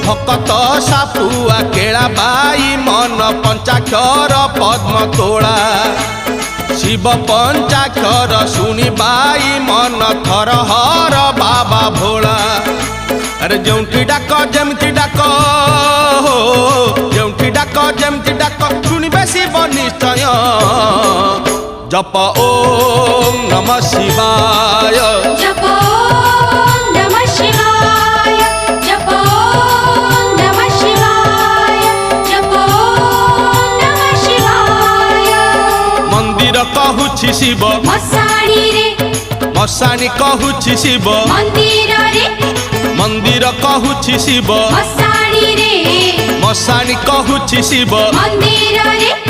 भकत सापुआ केला बाई मन पंचाक्षर पद्म तोड़ा शिव पंचाक्षर शुणी बाई मन थर हर बाबा भोला अरे जोंटी डाक जमती डाक जोंटी डाक जमती डाक शुणिबे शिव निश्चय जप ओम नमः शिवाय जप ओम नमः शिवाय जप ओम नमः शिवाय जप ओम नमः शिवाय मंदिर कहूछि शिव मसाणी रे मसाणी कहूछि शिव मंदिर रे मंदिर कहूछि शिव मसाणी रे मसाणी कहूछि शिव मंदिर रे